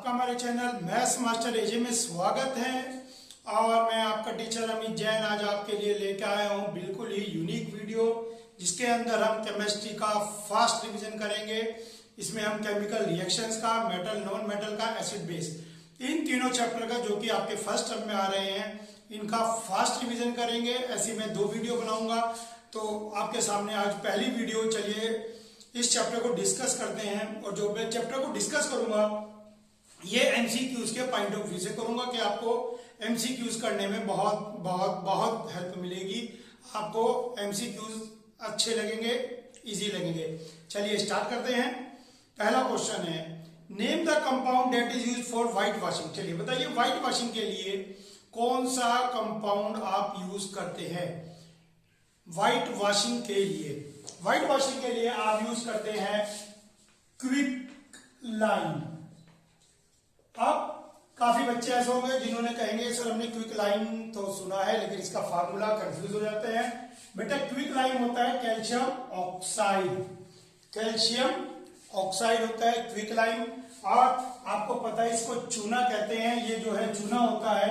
आपका हमारे channel maths master एजे में स्वागत है। और मैं आपका टीचर अमित जैन आज आपके लिए लेकर आया हूँ बिल्कुल ही यूनिक वीडियो, जिसके अंदर हम केमिस्ट्री का फास्ट रिवीजन करेंगे। इसमें हम केमिकल रिएक्शंस का, मेटल नॉन मेटल का, एसिड बेस, इन तीनों चैप्टर का जो कि आपके फर्स्ट टर्म में आ रहे हैं, इनका फास्ट रिवीजन करेंगे। ऐसी मैं 2 वीडियो बनाऊंगा। तो आपके सामने आज पहली वीडियो, चलिए इस चैप्टर को डिस्कस करते हैं। और जो मैं चैप्टर को डिस्कस करूंगा ये एमसीक्यूज के पॉइंट ऑफ व्यू से करूंगा कि आपको एमसीक्यूज करने में बहुत बहुत बहुत हेल्प मिलेगी। आपको एमसीक्यूज अच्छे लगेंगे, इजी लगेंगे। चलिए स्टार्ट करते हैं। पहला क्वेश्चन है, name the compound that is used for white washing. चलिए बताइए, व्हाइट वॉशिंग के लिए कौन सा कंपाउंड आप यूज करते हैं? व्हाइट वॉशिंग के लिए आप यूज करते हैं क्विक लाइम। अब काफी बच्चे ऐसे होंगे जिन्होंने कहेंगे सर हमने क्विक लाइम तो सुना है लेकिन इसका फार्मूला कंफ्यूज हो जाते हैं। बेटा क्विक लाइम होता है कैल्शियम ऑक्साइड होता है क्विक लाइम। और आपको पता है इसको चूना कहते हैं। ये जो है चूना होता है,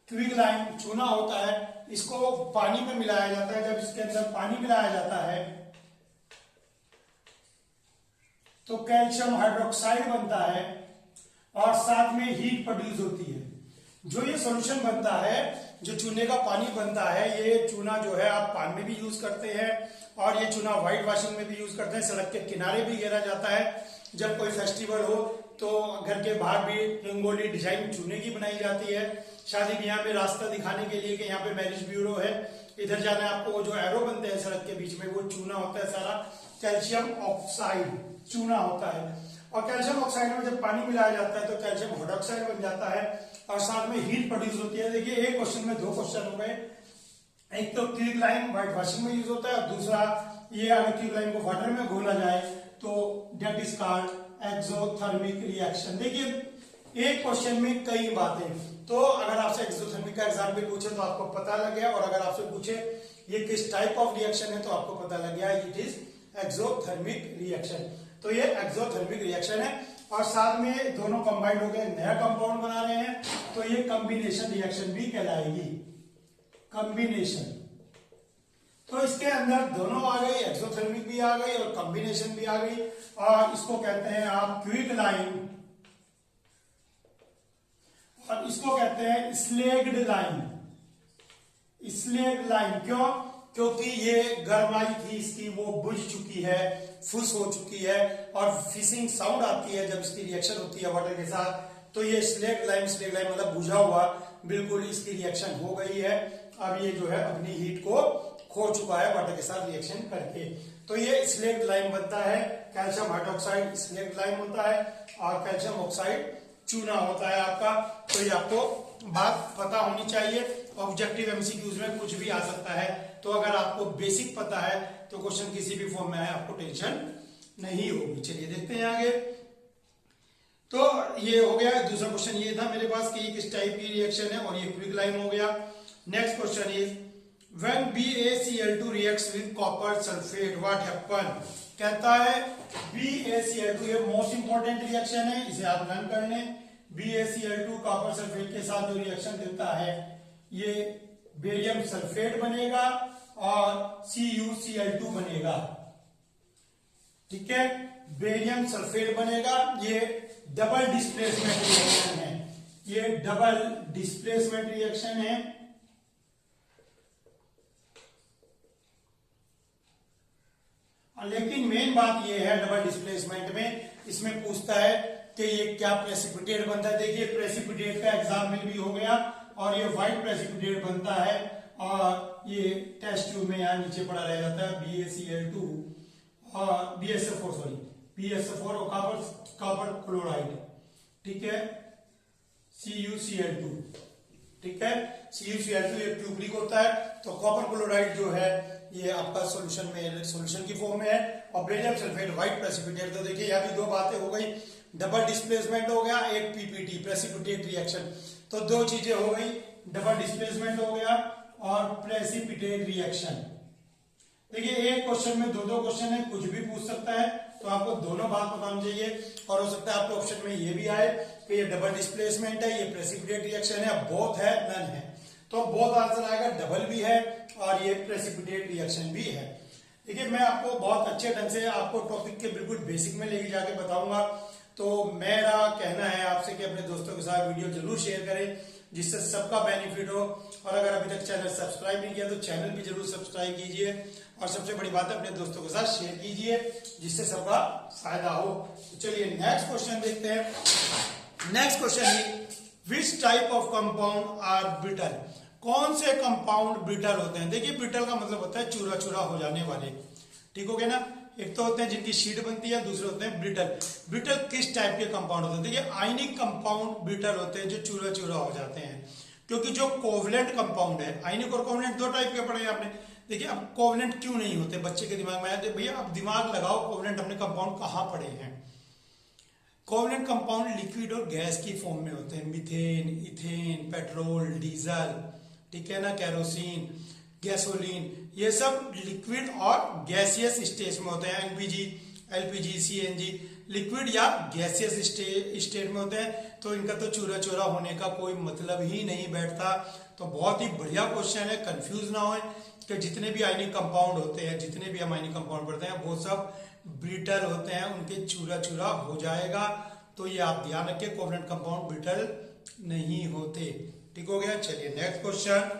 क्विक लाइम चूना होता है। इसको पानी में मिलाया जाता है। जब इसके अंदर पानी मिलाया जाता है तो कैल्शियम हाइड्रोक्साइड बनता है और साथ में हीट प्रोड्यूस होती है। जो ये सॉल्यूशन बनता है, जो चूने का पानी बनता है, ये चूना जो है आप पान में भी यूज करते हैं और ये चूना व्हाइट वॉशिंग में भी यूज करते हैं। सड़क के किनारे भी घेरा जाता है। जब कोई फेस्टिवल हो तो घर के बाहर भी रंगोली डिजाइन चूने की बनाई जाती है। शादी ब्याह में रास्ता दिखाने के लिए कि यहाँ पे मैरिज ब्यूरो है, इधर जाना है आपको, वो जो एरो बनते हैं सड़क के बीच में, वो चूना होता है सारा, कैल्शियम ऑक्साइड चूना होता है। और कैल्शियम ऑक्साइड में जब पानी मिलाया जाता है तो कैल्शियम हाइड्रोक्साइड बन जाता है और साथ में हीट प्रोड्यूस होती है। देखिए एक क्वेश्चन में 2 क्वेश्चन हो गए। एक तो क्विक लाइम व्हाइट वॉशिंग में यूज होता है और दूसरा ये अगर क्विक लाइम को वाटर में घोला जाए तो that is called exothermic reaction. देखिए एक क्वेश्चन में कई बातें। तो अगर आपसे एक्सोथर्मिक का एग्जाम्पल पूछे तो आपको पता लग गया, और अगर आपसे पूछे ये किस टाइप ऑफ रिएक्शन है तो आपको पता लग गया इट इज एक्सोथर्मिक रिएक्शन। तो ये एक्सोथर्मिक रिएक्शन है और साथ में दोनों कंबाइंड हो गए, नया कंपाउंड बना रहे हैं, तो ये कॉम्बिनेशन रिएक्शन भी कहलाएगी। कॉम्बिनेशन, तो इसके अंदर दोनों आ गई, एक्सोथर्मिक भी आ गई और कॉम्बिनेशन भी आ गई। और इसको कहते हैं आप क्विक लाइम और इसको कहते हैं स्लेग्ड लाइम। स्लेग्ड लाइम क्यों? क्योंकि ये गर्माई थी इसकी, वो बुझ चुकी है, फुस हो चुकी है और फिशिंग साउंड आती है जब इसकी रिएक्शन होती है वाटर के साथ। तो ये स्लेग्ड लाइम मतलब बुझा हुआ, बिल्कुल इसकी रिएक्शन हो गई है। अब ये जो है अपनी हीट को खो चुका है वाटर के साथ रिएक्शन करके। तो ये स्लेग्ड लाइम बनता है। कैल्शियम हाइड्रोक्साइड स्लेग्ड लाइम होता है और कैल्शियम ऑक्साइड चूना होता है आपका। तो ये आपको बात पता होनी चाहिए। ऑब्जेक्टिव एमसीक्यूज में कुछ भी आ सकता है, तो अगर आपको बेसिक पता है तो क्वेश्चन किसी भी फॉर्म में आए आपको टेंशन नहीं होगी। चलिए देखते हैं आगे। तो ये हो गया। दूसरा क्वेश्चन ये था मेरे पास कि ये किस टाइप की रिएक्शन है, और ये क्विक लाइम हो गया। Next question is when BaCl2 reacts with copper sulphate what happen. कहता है BaCl2, ये मोस्ट इंपॉर्टेंट रिएक्शन है, इसे आप लर्न कर लें। BaCl2 कॉपर सल्फेट के साथ जो रिएक्शन देता है ये बेरियम सल्फेट बनेगा और CuCl2 बनेगा। ठीक है, बेरियम सल्फेट बनेगा। ये डबल डिस्प्लेसमेंट रिएक्शन है। ये डबल डिस्प्लेसमेंट रिएक्शन है। लेकिन मेन बात ये है डबल डिस्प्लेसमेंट में, इसमें पूछता है कि ये क्या प्रेसिपिटेट बनता है। देखिए प्रेसिपिटेट का एग्जाम्पल भी हो गया और ये व्हाइट प्रेसिपिटेट बनता है और ये टेस्ट ट्यूब में यहाँ नीचे पड़ा रह जाता है BaCl2 और BSF4 और कॉपर क्लोराइड। ठीक है, CuCl2। ठीक है, CuCl2 ये ट्यूब्रिक होता है। तो कॉपर क्लोराइड जो है ये आपका सॉल्यूशन की फॉर्म में है और बेरियम सल्फेट व्हाइट प्रेसिपिटेट। तो देखिए यहाँ भी 2 बातें हो गई, डबल डिस्प्लेसमेंट हो गया, एक PPT प्रेसिपिटेट रिएक्शन। तो 2 चीजें हो गई, डबल डिस्प्लेसमेंट हो गया और प्रेसिपिटेट रिएक्शन। देखिए एक क्वेश्चन में 2-2 क्वेश्चन है, कुछ भी पूछ सकता है। तो तो आपको दोनों बात पता होनी चाहिए। और हो सकता है आपके ऑप्शन में ये भी आए कि ये डबल डिस्प्लेसमेंट है, ये प्रेसिपिटेट रिएक्शन है, बोथ है, नन है। तो बोथ आंसर आएगा, डबल भी है और ये प्रेसिपिटेट रिएक्शन भी है। देखिए मैं आपको बहुत अच्छे ढंग से आपको टॉपिक के बिल्कुल बेसिक में लेके जाके बताऊंगा। तो मेरा कहना है आपसे कि अपने दोस्तों के साथ वीडियो जरूर शेयर करें जिससे सबका बेनिफिट हो। और अगर अभी तक चैनल सब्सक्राइब नहीं किया तो चैनल भी जरूर सब्सक्राइब कीजिए। और सबसे बड़ी बात है अपने दोस्तों के साथ शेयर कीजिए जिससे सबका फायदा हो। तो चलिए नेक्स्ट क्वेश्चन देखते हैं। नेक्स्ट क्वेश्चन है which type of compound are brittle. कौन से कंपाउंड ब्रिटल होते हैं। देखिए ब्रिटल का मतलब होता है चूरा चूरा हो जाने वाले, ठीक हो गया ना। एक तो होते हैं जिनकी शीट बनती है, दूसरे होते हैं ब्रिटल। ब्रिटल किस टाइप के कंपाउंड होते हैं। देखिए आयनिक कंपाउंड ब्रिटल होते हैं जो चूरा चूरा हो जाते हैं, क्योंकि जो कोवलेंट कंपाउंड है, आयनिक और कोवलेंट दो टाइप के पढ़े हैं आपने। देखिए अब कोवलेंट क्यों नहीं होते बच्चे के दिमाग में आया, भैया अब दिमाग लगाओ कोवलेंट अपने कंपाउंड कहाँ पढ़े हैं। कोवलेंट कंपाउंड लिक्विड और गैस की फॉर्म में होते हैं, मीथेन, इथेन, पेट्रोल, डीजल, ठीक है ना, केरोसिन, गैसोलीन, ये सब लिक्विड और गैसियस स्टेज में होते हैं। एलपीजी, एलपीजी, सीएनजी लिक्विड या गैसियस स्टेट में होते हैं। तो इनका तो चूरा चूरा होने का कोई मतलब ही नहीं बैठता। तो बहुत ही बढ़िया क्वेश्चन है, कंफ्यूज ना होए कि जितने भी आयनिक कंपाउंड होते हैं, जितने भी हम आयनिक कंपाउंड पढ़ते हैं वो सब ब्रिटल होते हैं, उनके चूरा चूरा हो जाएगा। तो ये आप ध्यान रखिए कोवलेंट कंपाउंड ब्रिटल नहीं होते, ठीक हो गया। चलिए next question,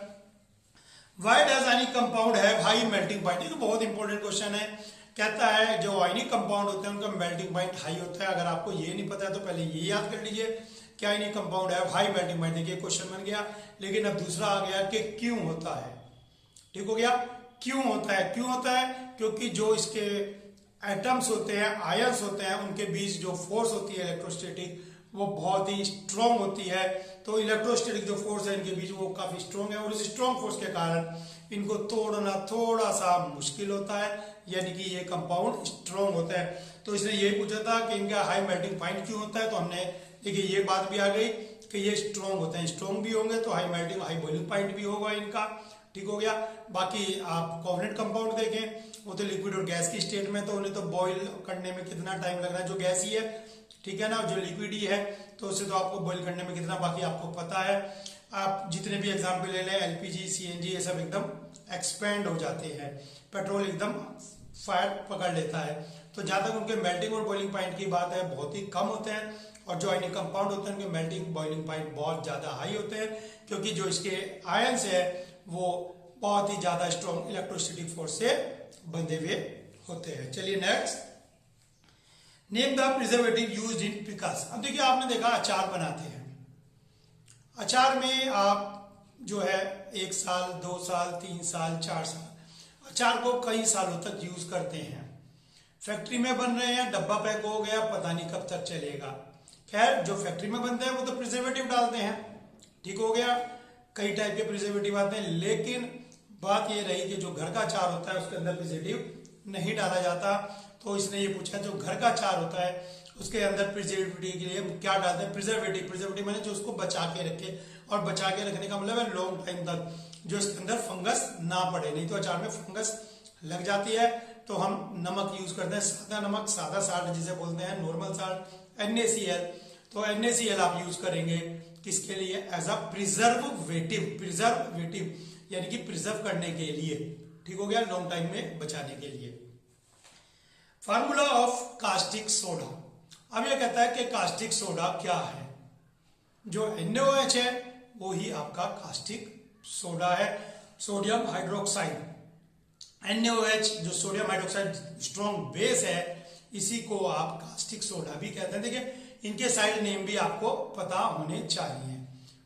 why does ionic compound have high melting point. ये तो बहुत इंपॉर्टेंट क्वेश्चन है। कहता है जो आयनिक कंपाउंड होते हैं उनका मेल्टिंग पॉइंट हाई होता है। अगर आपको ये नहीं पता है तो पहले ये याद कर लीजिए कि आयनिक कंपाउंड है हाई मेल्टिंग पॉइंट। देखिए क्वेश्चन बन गया, लेकिन अब दूसरा आ गया कि क्यों होता है, ठीक हो गया। क्यों होता है, क्यों होता है, क्योंकि जो इसके एटम्स होते हैं, आयंस होते हैं, उनके बीच जो फोर्स होती है इलेक्ट्रोस्टैटिक वो बहुत ही स्ट्रॉन्ग होती है। तो इलेक्ट्रोस्टैटिक जो फोर्स है इनके बीच वो काफी स्ट्रॉन्ग है और इस स्ट्रॉन्ग फोर्स के कारण इनको तोड़ना थोड़ा सा मुश्किल होता है, यानी कि ये कंपाउंड स्ट्रॉन्ग होता है। तो इसने ये पूछा था कि इनका हाई मेल्टिंग पॉइंट क्यों होता है, तो हमने देखिए ये बात भी आ गई कि ये स्ट्रॉन्ग होते हैं, स्ट्रॉन्ग भी होंगे तो high melting high boiling point भी होगा इनका, ठीक हो गया। बाकी आप कोवलेंट कंपाउंड देखें वो तो लिक्विड और गैस की स्टेट में, तो उन्हें तो बॉईल करने में कितना टाइम लग रहा है, जो गैस ही है, ठीक है ना, जो लिक्विड ही है तो उसे तो आपको बॉईल करने में कितना, बाकी आपको पता है। आप जितने भी एग्जाम्पल ले लें, एलपीजी, सीएनजी, ये सब एकदम एक्सपेंड हो जाते हैं, पेट्रोल एकदम फायर पकड़ लेता है। तो जहां तक उनके मेल्टिंग और बॉइलिंग पॉइंट की बात है बहुत ही कम होते हैं। और जो आयनिक कंपाउंड होते हैं उनके मेल्टिंग बॉइलिंग पॉइंट बहुत ज्यादा हाई होते हैं, क्योंकि जो इसके आयंस है वो बहुत ही ज्यादा स्ट्रॉन्ग इलेक्ट्रोस्टैटिक फोर्स से बंधे हुए होते हैं। चलिए next, name the preservative used in pickles. अब देखिए आपने देखा अचार बनाते हैं, अचार में आप जो है 1 साल, 2 साल, 3 साल, 4 साल अचार को कई सालों तक यूज करते हैं। फैक्ट्री में बन रहे हैं, डब्बा पैक हो गया, पता नहीं कब तक चलेगा। खैर जो फैक्ट्री में बनते हैं वो तो प्रिजर्वेटिव डालते हैं, ठीक हो गया। कई टाइप के प्रिजर्वेटिव आते हैं, लेकिन बात ये रही कि जो घर का अचार होता है उसके अंदर प्रिजर्वेटिव नहीं डाला जाता। तो इसने ये पूछा जो घर का अचार होता है उसके अंदर प्रिजर्वेटिव के लिए क्या डालते हैं, प्रिजर्वेटिव। प्रिजर्वेटिव मैंने जो उसको बचा के रखे, और बचा के रखने का मतलब है लॉन्ग टाइम तक जो इसके अंदर फंगस ना पड़े, नहीं तो अचार में फंगस लग जाती है। तो हम नमक यूज करते हैं, सादा नमक, सादा साल्ट जिसे बोलते हैं, नॉर्मल साल्ट, NaCl। तो NaCl आप यूज करेंगे किसके लिए, एज अ प्रिजर्वेटिव, प्रिजर्वेटिव यानी कि प्रिजर्व करने के लिए, ठीक हो गया, लॉन्ग टाइम में बचाने के लिए। Formula of caustic soda. अब यह कहता है कि कास्टिक सोडा क्या है। जो NaOH है वो ही आपका कास्टिक सोडा है, सोडियम हाइड्रोक्साइड। NaOH जो सोडियम हाइड्रोक्साइड स्ट्रॉन्ग बेस है, इसी को आप कास्टिक सोडा भी कहते हैं। देखिए इनके साइड नेम भी आपको पता होने चाहिए,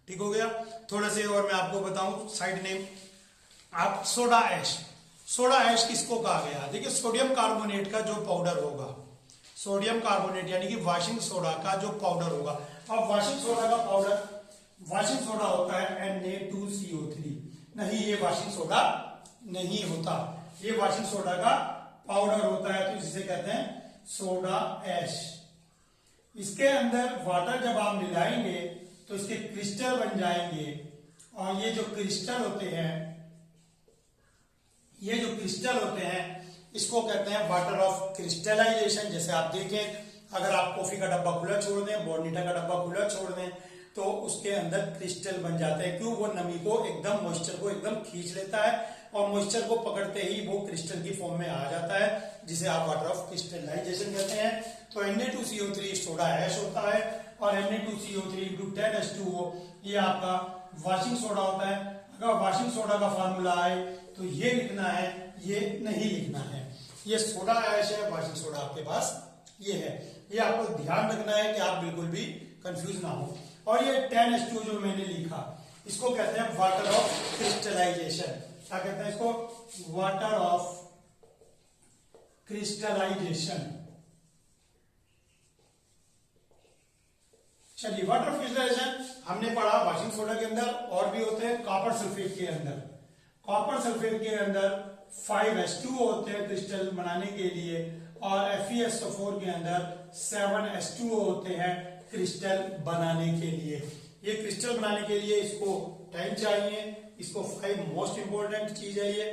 ठीक हो गया। थोड़ा से और मैं आपको बताऊं साइड नेम, आप सोडा ऐश। सोडा ऐश किसको कहा गया, देखिए सोडियम कार्बोनेट का जो पाउडर होगा, सोडियम कार्बोनेट यानी कि वाशिंग सोडा का जो पाउडर होगा। अब वाशिंग सोडा का पाउडर, वाशिंग सोडा होता है Na2CO3, नहीं ये वाशिंग सोडा नहीं होता, ये वाशिंग सोडा का पाउडर होता है, तो इसे कहते हैं सोडा ऐश। इसके अंदर वाटर जब आप मिलाएंगे तो इसके क्रिस्टल बन जाएंगे, और ये जो क्रिस्टल होते हैं, ये जो क्रिस्टल होते हैं इसको कहते हैं वाटर ऑफ क्रिस्टलाइजेशन। जैसे आप देखें, अगर आप कॉफी का डब्बा खुला छोड़ दें, बॉर्नविटा का डब्बा खुला छोड़ दें, तो उसके अंदर क्रिस्टल बन जाते हैं। क्यों? वो नमी को एकदम, मॉइस्चर को एकदम खींच लेता है और मॉइस्चर को पकड़ते ही वो क्रिस्टल की फॉर्म में आ जाता है, जिसे आप वाटर ऑफ क्रिस्टलाइजेशन कहते हैं। तो Na2CO3 सोडा ऐश होता है और Na2CO3 10H2O ये आपका वॉशिंग सोडा होता है। अगर वॉशिंग सोडा का फार्मूला आए तो ये लिखना है, ये नहीं लिखना है। ये सोडा ऐश है, वॉशिंग सोडा आपके पास ये है। ये आपको ध्यान रखना है कि आप बिल्कुल भी कंफ्यूज ना हो। और ये 10H2O जो मैंने लिखा, इसको कहते हैं वाटर ऑफ क्रिस्टलाइजेशन। क्या कहते हैं इसको? Water of crystallisation. चलिए, वाटर ऑफ क्रिस्टलाइजेशन हमने पढ़ा वॉशिंग सोडा के अंदर, और भी होते हैं कॉपर सल्फेट के अंदर। कॉपर सल्फेट के अंदर 5H2O होते हैं क्रिस्टल बनाने के लिए, और FeSO4 के अंदर 7H2O होते हैं क्रिस्टल बनाने के लिए। ये क्रिस्टल बनाने के लिए इसको टाइम चाहिए, इसको 5 मोस्ट इंपोर्टेंट चीज है ये।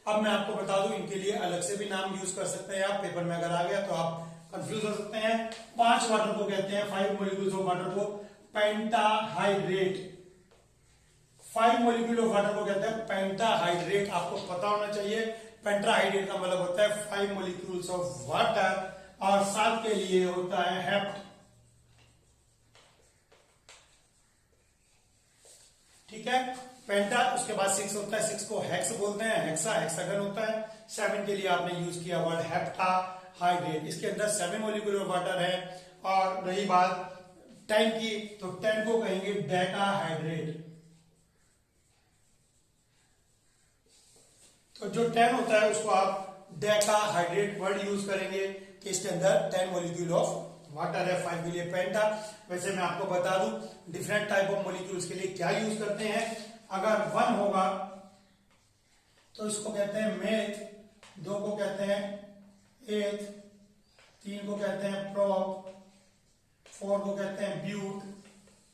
अब मैं आपको बता दूं, इनके लिए अलग से भी नाम यूज कर सकते हैं आप, पेपर में अगर आ गया तो आप कंफ्यूज हो सकते हैं। 5 वाटर को कहते हैं, 5 मॉलिक्यूल्स ऑफ वाटर को पेंटाहाइड्रेट। 5 मॉलिक्यूल ऑफ वाटर को कहते हैं पेंटाहाइड्रेट। आपको पता होना चाहिए, पेंटाहाइड्रेट का मतलब होता है 5 मॉलिक्यूल्स ऑफ वाटर, और साथ के लिए होता है हेप्ट। ठीक है, पेंटा, उसके बाद 6 होता है, 6 को हेक्स बोलते हैं, हेक्सा हेक्सागन होता है। 7 के लिए आपने यूज किया वर्ड हेप्टाहाइड्रेट। इसके अंदर 7 मॉलिक्यूल ऑफ वाटर है। और रही बात 10 की, तो 10 को कहेंगे डेकाहाइड्रेट। तो जो 10 होता है उसको आप डेकाहाइड्रेट वर्ड यूज करेंगे कि इसके अंदर 10 मॉलिक्यूल ऑफ वाटर है। 5 के लिए पेंटा। वैसे मैं आपको बता दूं, डिफरेंट टाइप ऑफ मॉलिक्यूल्स के लिए क्या यूज करते हैं। अगर 1 होगा तो इसको कहते हैं मेथ, 2 को कहते हैं एथ, 3 को कहते हैं प्रोप, 4 को कहते हैं ब्यूट,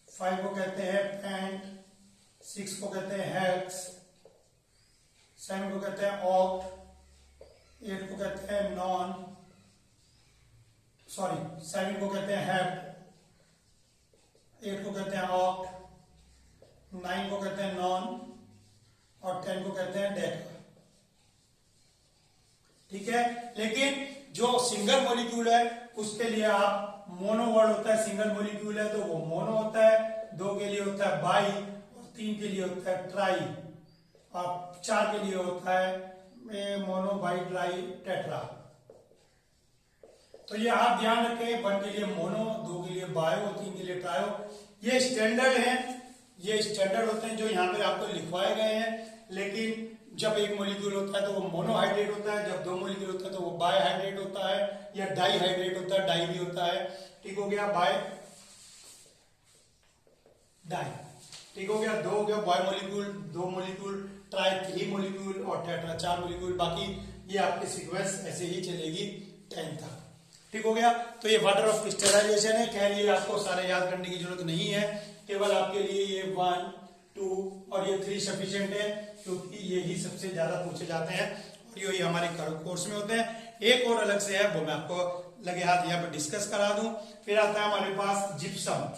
5 को कहते हैं पेंट, 6 को कहते हैं हेक्स, 7 को कहते हैं ऑक्ट, 8 को कहते हैं नॉन, 7 को कहते हैं हेप्ट, 8 को कहते हैं ऑक्ट, 9 को कहते हैं नॉन, और 10 को कहते हैं डेका। ठीक है, लेकिन जो सिंगल मॉलिक्यूल है उसके लिए आप मोनो वर्ड होता है। सिंगल मॉलिक्यूल है तो वो मोनो होता है, 2 के लिए होता है बाई, और 3 के लिए होता है ट्राई, और 4 के लिए होता है मोनो बाई ट्राई टेट्रा। तो ये आप ध्यान रखें, 1 के लिए मोनो, 2 के लिए बायो, 3 के लिए ट्रायो। ये स्टैंडर्ड हैं, ये स्टैंडर्ड होते हैं जो यहाँ पे आपको लिखवाए गए हैं। लेकिन जब एक मॉलिक्यूल होता है तो वो मोनोहाइड्रेट होता है, जब 2 मॉलिक्यूल होता है तो वो बायहाइड्रेट होता है, या डाईहाइड्रेट होता है, डाई भी होता है। ठीक हो गया, बाय डाई। ठीक हो गया, 2 हो गया bi molecule, 2 molecule, tri 3 molecule, और टेट्रा 4 मॉलिक्यूल। बाकी ये आपकी सीक्वेंस ऐसे ही चलेगी 10 तक। ठीक हो गया, तो ये वाटर ऑफ क्रिस्टलाइजेशन है। खैर ये आपको सारे याद करने की जरूरत नहीं है, केवल आपके लिए ये 1, 2 और ये 3 सफिशिएंट है, क्योंकि ये ही सबसे ज्यादा पूछे जाते हैं और ये हमारे कोर्स में होते हैं। एक और अलग से है, वो मैं आपको लगे हाथ यहाँ पर डिस्कस करा दूं। फिर आता है हमारे पास जिप्सम।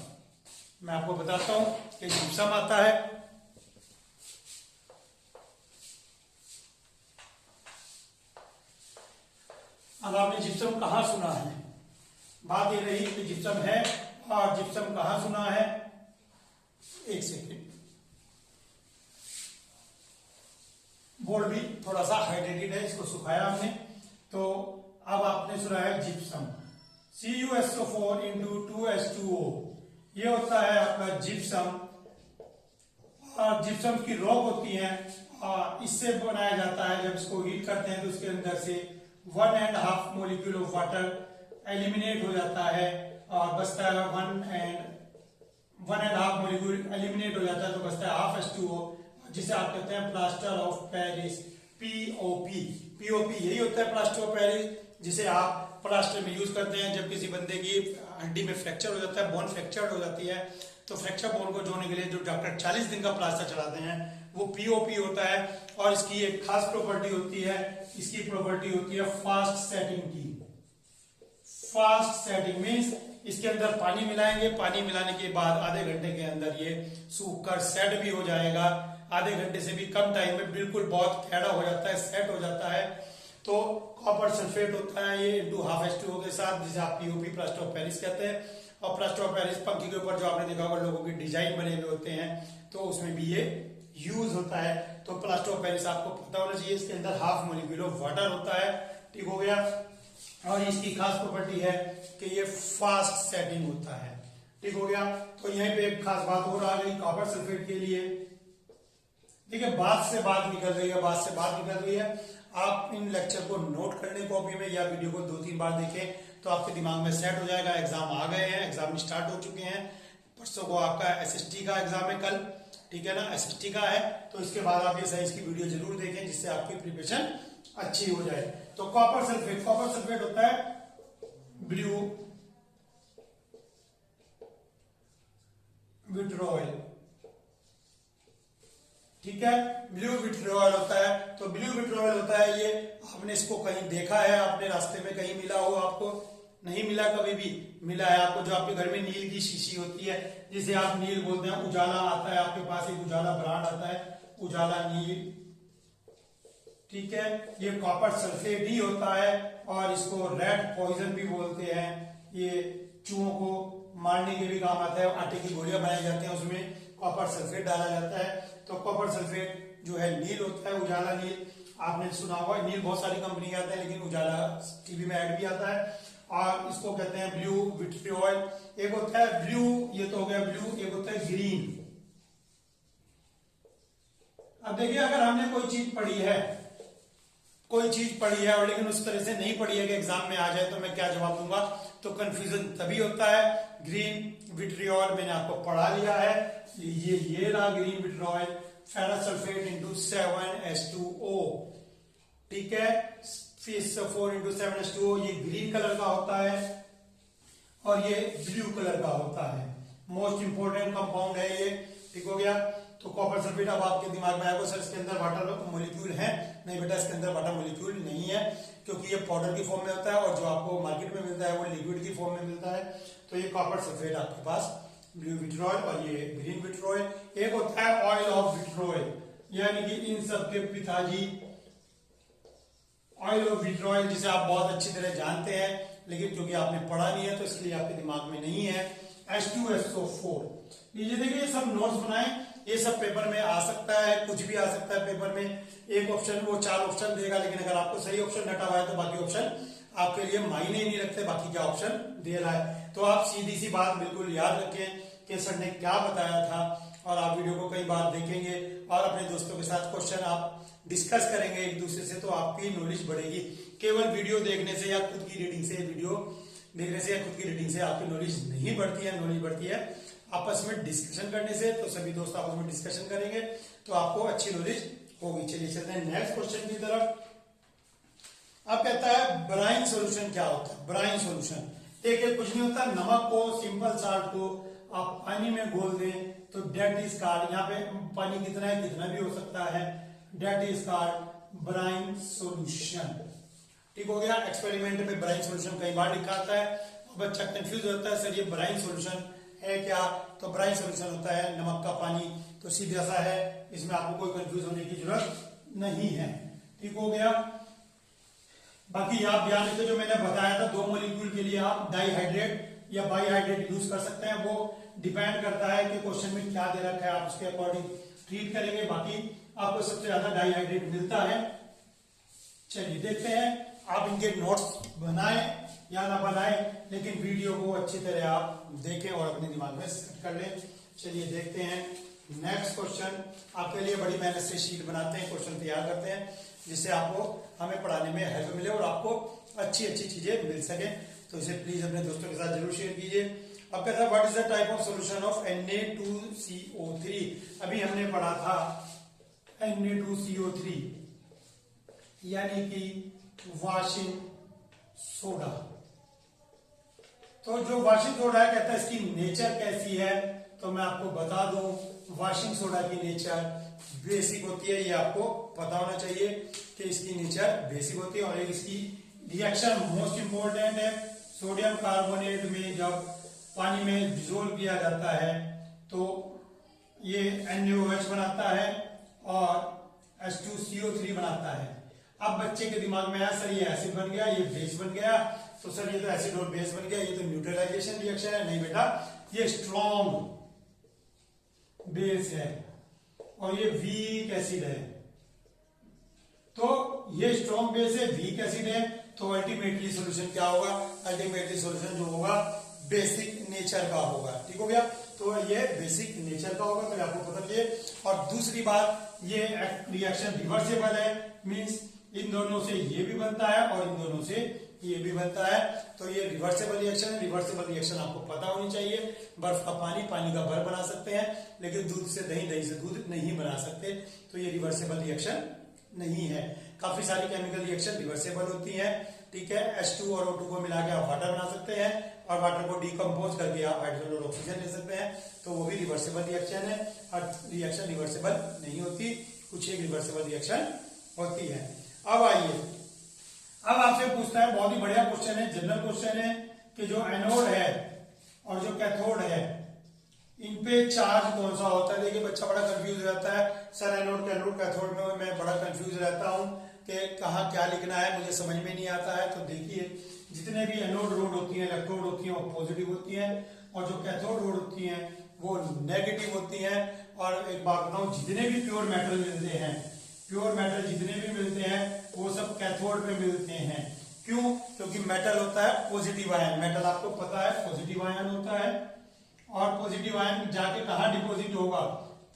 मैं आपको बताता हूं कि जिप्सम आता है। अब आपने जिप्सम कहां सुना है? बात ये रही कि जिप्सम है, और जिप्सम कहां सुना है? एक सेकेंड, बोर्ड भी थोड़ा सा हाइड्रेटेड है, इसको सुखाया हमने। तो अब आपने सुना है जिप्सम, CuSO4 × 2H2O, ये होता है आपका जिप्सम। और जिप्सम की रॉक होती है, और इससे बनाया जाता है। जब इसको हीट करते हैं तो उसके अंदर से 1.5 मॉलिक्यूल ऑफ वाटर एलिमिनेट हो जाता है, और बचता है 1.5 मॉलिक्यूल एलिमिनेट हो जाता है, तो बचता है हाफ H2O, जिसे आप कहते हैं plaster of Paris, POP। POP यही होता है प्लास्टर ऑफ पेरिस, जिसे आप प्लास्टर में यूज करते हैं। जब किसी बंदे की हड्डी में फ्रैक्चर हो जाता है, बोन फ्रैक्चर हो जाती है, तो फ्रैक्चर बोन को जोड़ने के लिए जो डॉक्टर 40 दिन का प्लास्टर चलाते हैं वो पीओपी होता है। और इसकी एक खास प्रॉपर्टी होती है, इसकी प्रॉपर्टी होती है फास्ट सेटिंग की। फास्ट सेटिंग मीन्स इसके अंदर पानी मिलाएंगे, पानी मिलाने के बाद आधे घंटे के अंदर ये सूख कर सेट भी हो जाएगा। आधे घंटे से भी कम टाइम में बिल्कुल बहुत कैड़ा हो जाता है, सेट हो जाता है। तो कॉपर सल्फेट होता है ये इंटू हाफ H2O के साथ, जिसे आप पीओपी प्लास्टर ऑफ पेरिस कहते हैं। और प्लास्टर ऑफ पेरिस पंखी के ऊपर जो आपने देखा होगा लोगों की डिजाइन बने हुए होते हैं, तो उसमें भी ये यूज होता है। तो प्लास्टर ऑफ पेरिस आपको पता होना चाहिए, इसके अंदर हाफ मोलिक्यूल ऑफ वाटर होता है। ठीक हो गया। और इसकी खास प्रॉपर्टी है कि ये फास्ट सेटिंग होता है। ठीक हो गया। तो यहीं पे एक खास बात और आ गई कॉपर सल्फेट के लिए। देखिए बात से बात निकल रही है, बात से बात निकल रही है। आप इन लेक्चर को नोट कर लें कॉपी में, या वीडियो को 2-3 बार देखें तो आपके दिमाग में सेट हो जाएगा। एग्जाम आ गए हैं, एग्जाम स्टार्ट हो चुके हैं। परसों को आपका एसएसटी का एग्जाम है कल, ठीक है ना, एसएसटी का है। तो इसके बाद आप ये साइंस की वीडियो जरूर देखें जिससे आपकी प्रिपरेशन अच्छी हो जाए। तो कॉपर सल्फेट होता है ब्लू विट्रोल, ठीक है, ब्लू विट्रोल होता है। तो ब्लू विट्रोल होता है ये, आपने इसको कहीं देखा है, आपने रास्ते में कहीं मिला हो, आपको नहीं मिला, कभी भी मिला है आपको, जो आपके घर में नील की शीशी होती है जिसे आप नील बोलते हैं। उजाला आता है आपके पास, एक उजाला ब्रांड आता है, उजाला नील, ठीक है, ये कॉपर सल्फेट ही होता है। और इसको रेड पॉइजन भी बोलते हैं। ये चूहों को मारने के भी काम आता है, आटे की गोलियां बनाई जाती हैं, उसमें कॉपर सल्फेट डाला जाता है। तो कॉपर सल्फेट जो है नील होता है, उजाला नील। आपने सुना होगा नील बहुत सारी कंपनी के आते हैं, लेकिन उजाला टीवी में ऐड भी आता है। और इसको कहते हैं ब्लू विट्रियोल। एक होता है ब्लू, ये तो हो गया ब्लू, एक होता है ग्रीन। अब देखिए अगर हमने कोई चीज पढ़ी है, और लेकिन उस तरह से नहीं पढ़ी है कि एग्जाम में आ जाए, तो मैं क्या जवाब दूंगा, तो कंफ्यूजन तभी होता है। ग्रीन विट्रियोल मैंने आपको पढ़ा लिया है, ये रहा green vitriol, ferrous sulphate into 7H2O, ठीक है, 4 इंटू 7H2O, ये ग्रीन कलर का होता है और ये ब्लू कलर का होता है। मोस्ट इंपोर्टेंट कंपाउंड है ये, ठीक हो गया। तो कॉपर सल्फेट अब आपके दिमाग में आएगा, सर इसके अंदर वाटर मॉलिक्यूल है? नहीं बेटा, इसके अंदर वाटर मॉलिक्यूल नहीं है, क्योंकि ये पाउडर की फॉर्म में होता है और जो आपको मार्केट में मिलता है वो लिक्विड की फॉर्म में मिलता है। तो ये कॉपर सल्फेट आपके पास ब्लू विट्रोल और ये ग्रीन विट्रोल। एक होता है ऑयल ऑफ विट्रोल, यानी कि इन सबके पिताजी ऑयल ऑफ विट्रोल, जिसे आप बहुत अच्छी तरह जानते हैं, लेकिन क्योंकि आपने पढ़ा नहीं है तो इसलिए आपके दिमाग में नहीं है। H2SO4। ये देखिए ये सब नोट्स बनाए, ये सब पेपर में आ सकता है, कुछ भी आ सकता है पेपर में। एक ऑप्शन वो 4 ऑप्शन देगा, लेकिन अगर आपको सही ऑप्शन हटा हुआ है तो बाकी ऑप्शन आपके लिए मायने ही नहीं रखते, बाकी क्या ऑप्शन दे रहा है। तो आप सीधी सी बात बिल्कुल याद रखें कि सर ने क्या बताया था, और आप वीडियो को कई बार देखेंगे और अपने दोस्तों के साथ क्वेश्चन आप डिस्कस करेंगे एक दूसरे से, तो आपकी नॉलेज बढ़ेगी। केवल वीडियो देखने से या खुद की रीडिंग से, वीडियो देखने से या खुद की रीडिंग से आपकी नॉलेज नहीं बढ़ती है। नॉलेज बढ़ती है आपस में डिस्कशन करने से। तो सभी दोस्त आपस में डिस्कशन करेंगे तो आपको अच्छी नॉलेज होगी। चलिए चलते हैं नेक्स्ट क्वेश्चन की तरफ। अब कहता है ब्राइन सॉल्यूशन क्या होता है? ब्राइन सॉल्यूशन देखिए कुछ नहीं होता, नमक को, सिंपल साल्ट को आप पानी में घोल दें तो डेट इज कॉल्ड, यहाँ पे पानी कितना है, कितना भी हो सकता है, that is called brine solution. ठीक हो गया। एक्सपेरिमेंट में ब्राइन सॉल्यूशन कई बार लिखा आता है, बच्चा कंफ्यूज होता है, सर ये ब्राइन सॉल्यूशन है क्या? तो ब्राइन सॉल्यूशन होता है नमक का पानी। तो सीधा सा है, इसमें आपको कोई कंफ्यूज होने की जरूरत नहीं है। ठीक हो गया। बाकी आप ध्यान रखिए, जो मैंने बताया था 2 मॉलिक्यूल के लिए आप डाइहाइड्रेट या बाइहाइड्रेट यूज कर सकते हैं, वो डिपेंड करता है कि क्वेश्चन में क्या दे रखा है, आप उसके अकॉर्डिंग ट्रीट करेंगे। बाकी आपको सबसे ज्यादा डाइहाइड्रेट मिलता है। चलिए देखते हैं, आप इनके नोट्स बनाएं या ना बनाएं, लेकिन वीडियो को अच्छी तरह आप देखें और अपने दिमाग में सेट कर लें। चलिए देखते हैं नेक्स्ट क्वेश्चन। आपके लिए बड़ी मेहनत से शीट बनाते हैं, क्वेश्चन तैयार करते हैं, जिससे आपको हमें पढ़ाने में हेल्प मिले और आपको अच्छी अच्छी चीजें मिल सके। तो इसे प्लीज अपने दोस्तों के साथ जरूर शेयर कीजिए। अब कहता है what is the type of solution of Na2CO3। अभी हमने पढ़ा था Na2CO3 यानी कि वॉशिंग सोडा। तो जो वाशिंग सोडा है कहता है इसकी नेचर कैसी है, तो मैं आपको बता दूं वाशिंग सोडा की नेचर बेसिक होती है। ये आपको पता होना चाहिए कि इसकी नेचर बेसिक होती है। और इसकी रिएक्शन मोस्ट इंपोर्टेंट है। सोडियम कार्बोनेट में जब पानी में डिसोल्व किया जाता है तो ये NaOH बनाता है और H2CO3 बनाता है। अब बच्चे के दिमाग में आया सर ये एसिड बन गया, ये बेस बन गया, तो सर ये तो एसिड और बेस बन गया, ये तो न्यूट्रलाइजेशन रिएक्शन है। नहीं बेटा, ये स्ट्रॉन्ग बेस है और ये वीक एसिड है। तो ये स्ट्रॉन्ग बेस है, वीक एसिड है, तो अल्टीमेटली सॉल्यूशन क्या होगा? अल्टीमेटली सॉल्यूशन जो होगा बेसिक नेचर का होगा। ठीक हो गया? तो ये बेसिक नेचर का होगा, तो आपको पता चलिए। और दूसरी बात, ये रिएक्शन रिवर्सेबल है, मींस इन दोनों से ये भी बनता है और इन दोनों से ये भी बनता है, तो ये रिवर्सेबल रिएक्शन है। रिवर्सेबल रिएक्शन आपको पता होनी चाहिए। बर्फ का पानी, पानी का बर्फ बना सकते हैं, लेकिन दूध से दही, दही से दूध नहीं बना सकते, तो ये रिवर्सेबल रिएक्शन नहीं है। काफी सारी केमिकल रिएक्शन रिवर्सेबल होती है। ठीक है, H2 और O2 को मिला के आप वाटर बना सकते हैं और वाटर को डिकम्पोज करके आप हाइड्रोजन और ऑक्सीजन ले सकते हैं, तो वो भी रिवर्सेबल रिएक्शन है। और रिएक्शन रिवर्सेबल नहीं होती, कुछ एक रिवर्सेबल रिएक्शन होती है। अब आइए, अब आपसे पूछता है, बहुत ही बढ़िया क्वेश्चन है, जनरल क्वेश्चन है, कि जो एनोड है और जो कैथोड है, इन पे चार्ज कौन सा होता है? देखिए बच्चा बड़ा कंफ्यूज रहता है, सर एनोड कैथोड में मैं बड़ा कंफ्यूज रहता हूं कि कहाँ क्या लिखना है, मुझे समझ में नहीं आता है। तो देखिए, जितने भी एनोड रोड होती है, इलेक्ट्रोड होती है, वो पॉजिटिव होती है, और जो कैथोड रोड होती है वो नेगेटिव होती है। और एक बात बताऊं, जितने भी प्योर मेटल मिलते हैं, प्योर मेटल जितने भी मिलते हैं वो सब कैथोड पे मिलते हैं। क्यों? क्योंकि मेटल होता है पॉजिटिव आयन। मेटल आपको पता है पॉजिटिव आयन होता है, और पॉजिटिव आयन जाके कहाँ डिपॉजिट होगा?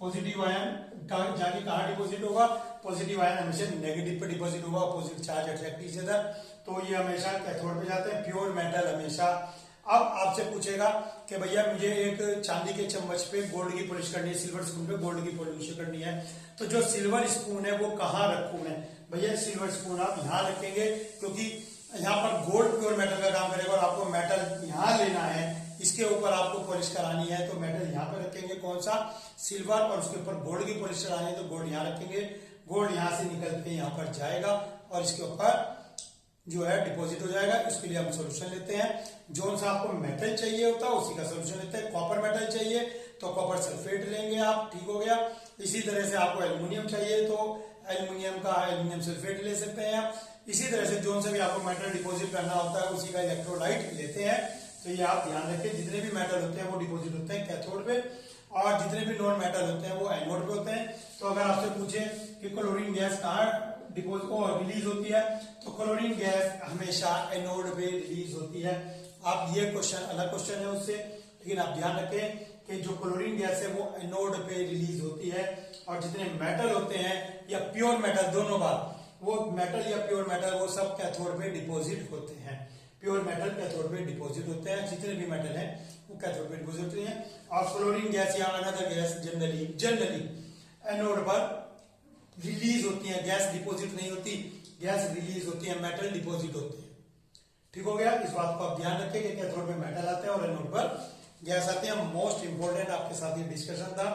पॉजिटिव आयन जाके कहाँ डिपॉजिट होगा? पॉजिटिव आयन हमेशा नेगेटिव पे डिपॉजिट होगा, opposite charge attract each other, तो ये हमेशा कैथोड पे जाते हैं, प्योर मेटल हमेशा। अब आपसे पूछेगा कि भैया मुझे एक चांदी के चम्मच पे गोल्ड की पॉलिश करनी है, सिल्वर स्पून पे गोल्ड की पॉलिश करनी है, तो जो सिल्वर स्पून है वो कहाँ रखूं मैं? भैया सिल्वर स्पून आप यहाँ रखेंगे, क्योंकि यहाँ पर गोल्ड प्योर मेटल का काम करेगा, और आपको मेटल यहाँ लेना है, इसके ऊपर आपको पॉलिश करानी है, तो मेटल यहाँ पे रखेंगे, कौन सा? सिल्वर, और उसके ऊपर गोल्ड की पॉलिश करानी है तो गोल्ड यहाँ रखेंगे। गोल्ड यहाँ से निकल के यहाँ पर जाएगा और इसके ऊपर जो है डिपॉजिट हो जाएगा। इसके लिए हम सोल्यूशन लेते हैं, जो सा आपको मेटल चाहिए होता है उसी का सोल्यूशन लेते हैं। कॉपर मेटल चाहिए तो कॉपर सल्फेट लेंगे आप, ठीक हो गया। इसी तरह से आपको एल्यूमिनियम चाहिए तो एल्यूमिनियम का एल्यूमिनियम सल्फेट ले सकते हैं आप। इसी तरह से जो सा भी आपको मेटल डिपॉजिट करना होता है उसी का इलेक्ट्रोलाइट लेते हैं। तो ये आप ध्यान रखें, जितने भी मेटल होते हैं वो डिपॉजिट होते हैं कैथोड पे, और जितने भी नॉन मेटल होते हैं वो एनोड पे होते हैं। तो अगर आपसे पूछे कि क्लोरीन गैस कहाँ डिपॉजिट रिलीज होती है, तो क्लोरीन गैस हमेशा एनोड पे रिलीज होती है। आप ये क्वेश्चन अलग क्वेश्चन है उससे, लेकिन आप ध्यान रखें कि जो क्लोरीन गैस है वो एनोड पे रिलीज होती है, और जितने मेटल होते हैं या प्योर मेटल, दोनों बात, वो मेटल या प्योर मेटल वो सब कैथोड पे डिपॉजिट होते हैं। प्योर मेटल कैथोड पे डिपॉजिट होते हैं, जितने भी मेटल हैं वो कैथोड पे डिपॉजिट होते हैं। और क्लोरीन गैस या अनदर गैस जनरली एनोड पर रिलीज होती है, गैस डिपॉजिट नहीं होती, गैस रिलीज होती है, मेटल डिपॉजिट होते हैं। ठीक हो गया? इस बात को आप ध्यान रखें कि कैथोड पे मेटल आते हैं और एनोड पर गैस आते हैं। मोस्ट इंपोर्टेंट आपके साथ ये डिस्कशन था।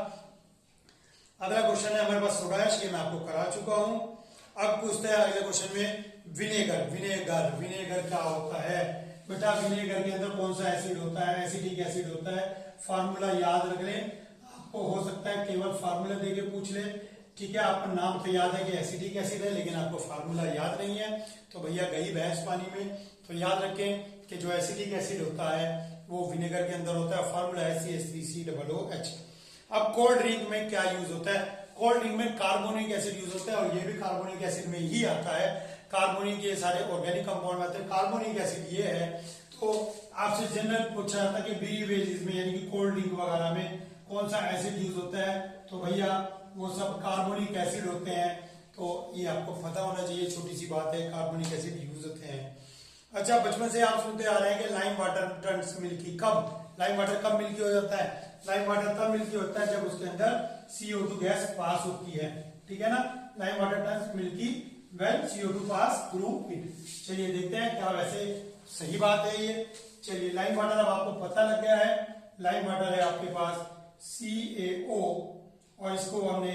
अगला क्वेश्चन है हमारे पास सोडा ऐश, ये मैं आपको करा चुका हूं। अब पूछते हैं अगले क्वेश्चन में विनेगर। विनेगर विनेगर क्या होता है? बेटा विनेगर के अंदर कौन सा एसिड होता है? एसिडिक एसिड होता है। फार्मूला याद रख लें, आपको हो सकता है केवल फार्मूला देके पूछ ले, ठीक है। आपको नाम तो याद है कि एसिडिक एसिड है, लेकिन आपको फार्मूला याद नहीं है, तो भैया गई भैंस पानी में। तो याद रखें कि जो एसिडिक एसिड होता है वो विनेगर के अंदर होता है, फार्मूला है CH3COOH। अब कोल्ड ड्रिंक में क्या यूज होता है? कोल्ड ड्रिंक में कार्बोनिक एसिड यूज होता है, और ये भी कार्बोनिक एसिड में ही आता है। कार्बोनिक ये सारे ऑर्गेनिक कंपाउंड आते हैं, कार्बोनिक एसिड ये है। तो आपसे जनरल पूछा जाता है कि बेवरेजेस में यानी कि कोल्ड ड्रिंक वगैरह में कौन सा एसिड यूज होता है, तो भैया वो सब कार्बोनिक एसिड होते हैं। तो ये आपको पता होना चाहिए, छोटी सी बात है, कार्बोनिक एसिड यूज होते हैं। अच्छा, बचपन से आप सुनते आ रहे हैं कि लाइम वाटर टर्न्स मिल्की। कब लाइम वाटर कब मिल्की हो जाता है? लाइम वाटर तब मिल्की होता है जब उसके अंदर CO2 गैस पास होती है, ठीक है ना। Lime water turns milky when CO2 pass through it। चलिए देखते हैं क्या वैसे सही बात है ये। चलिए लाइम वाटर अब आपको पता लग गया है। लाइम वाटर है आपके पास CaO और इसको हमने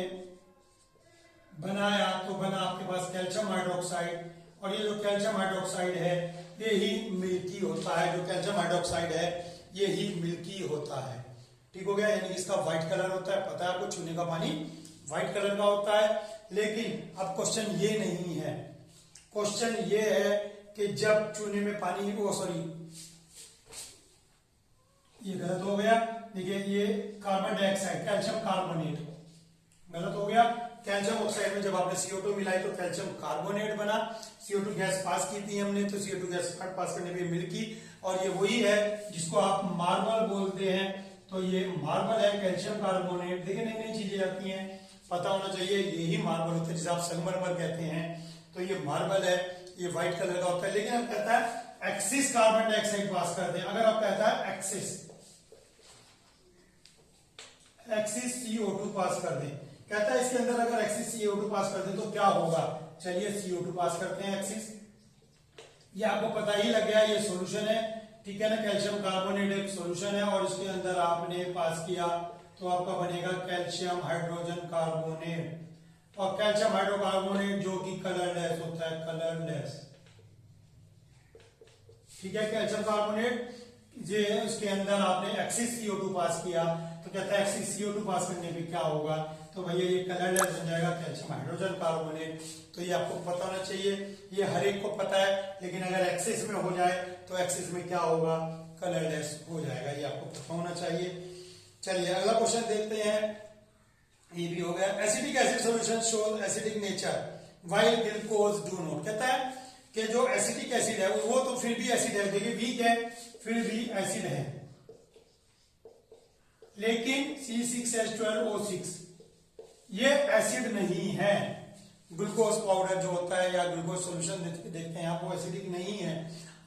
बनाया तो बना आपके पास कैल्शियम हाइड्रोक्साइड। और ये जो कैल्शियम हाइड्रोक्साइड है ये ही मिल्की होता है। जो कैल्शियम हाइड्रोक्साइड है ये ही मिल्की होता है। ठीक हो गया, यानी इसका व्हाइट कलर होता है। पता है आपको चूने का पानी व्हाइट कलर का होता है। लेकिन अब क्वेश्चन ये नहीं है, क्वेश्चन ये है कि जब चूने में पानी ये गलत हो गया। देखिए ये कार्बन डाइऑक्साइड कैल्शियम कार्बोनेट गलत हो गया। कैल्शियम ऑक्साइड में जब आपने CO2 मिलाई तो कैल्शियम कार्बोनेट बना। CO2 गैस पास की थी हमने तो CO2 गैस पास करने पे मिल्की। और ये वही है जिसको आप मार्बल बोलते हैं। तो ये मार्बल है कैल्शियम कार्बोनेट। देखिए नई नई चीजें आती हैं, पता होना चाहिए। यही मार्बल होता है जिसे आप संगमरमर कहते हैं। तो ये मार्बल है, ये व्हाइट कलर का होता है। लेकिन अब कहता है एक्सिस कार्बन डाइऑक्साइड पास कर दें। अगर आप कहता है एक्सिस CO2 पास कर दें, कहता है इसके अंदर अगर एक्सिस CO2 पास कर दें तो क्या होगा। चलिए CO2 पास करते हैं एक्सिस। ये आपको पता ही लग गया, ये सॉल्यूशन है। ठीक है ना, कैल्शियम कार्बोनेट एक सॉल्यूशन है और इसके अंदर आपने पास किया तो आपका बनेगा कैल्शियम हाइड्रोजन कार्बोनेट। और कैल्शियम हाइड्रोकार्बोनेट जो कि कलरलेस होता है, कलरलेस। ठीक है, कैल्शियम कार्बोनेट जे उसके अंदर आपने एक्सिस CO2 पास किया तो कहता है एक्सिस CO2 पास करने पे क्या होगा। तो भैया ये कलरलेस बन जाएगा कैल्शियम हाइड्रोजन कार्बोनेट। तो ये आपको पता होना चाहिए, ये हर एक को पता है। लेकिन अगर एक्सिस में हो जाए तो एक्सिस में क्या होगा, कलरलेस हो जाएगा। ये आपको पता होना चाहिए। चलिए अगला क्वेश्चन देखते हैं। ये भी हो गया। Acidic acid solution shows acidic nature while glucose do not. कहता है कि जो एसिडिक एसिड है वो तो फिर भी एसिड है, देखिए वीक है फिर भी एसिड है। लेकिन C6H12O6 ये एसिड नहीं है। ग्लूकोज पाउडर जो होता है या ग्लूकोज सॉल्यूशन देखते हैं आप, वो एसिडिक नहीं है।